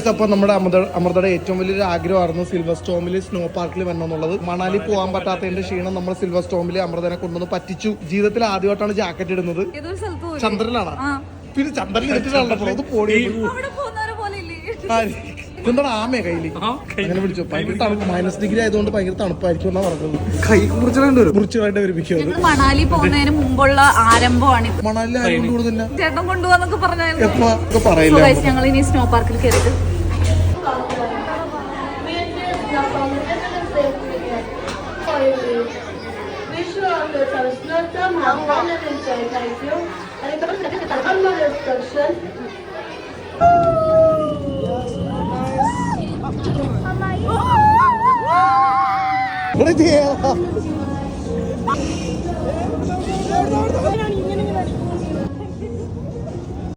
Guys, അപ്പൊ നമ്മുടെ അമൃതയുടെ ഏറ്റവും വലിയൊരു ആഗ്രഹമായിരുന്നു സിൽവർ സ്റ്റോമിൽ സ്നോ പാർക്കിൽ വരണം എന്നുള്ളത്. മണാലി പോകാൻ പറ്റാത്തതിന്റെ ക്ഷീണം നമ്മൾ സിൽവർ സ്റ്റോമിൽ അമൃതനെ കൊണ്ടുവന്ന് പറ്റിച്ചു. ജീവിതത്തിൽ ആദ്യമായിട്ടാണ് ജാക്കറ്റ് ഇടുന്നത്. ചന്ദ്രനാണ്. പിന്നെ ചന്ദ്രൻ ഇട്ടിട്ടാണല്ലോ അത് പോടി. എന്താണ് ആമയെ കയ്യില് അങ്ങനെ പിടിച്ചു. ഭയങ്കര തണുപ്പ്, -ഡിഗ്രി ആയതുകൊണ്ട് ഭയങ്കര തണുപ്പായിരിക്കും എന്നാ പറഞ്ഞത്. കൈ മുറിച്ചായിട്ട് വരിപ്പിക്കും. മണാലി പോകുന്നതിന് മുമ്പുള്ള ആരംഭമാണ്. മണാലി ആരും കൊണ്ടുപോകുന്നില്ല, ചേട്ടൻ കൊണ്ടുപോകാന്നൊക്കെ പറഞ്ഞാൽ എപ്പോ പറയില്ല. ഞങ്ങൾ ഇനി സ്നോ പാർക്കിൽ കയറിയിട്ട് What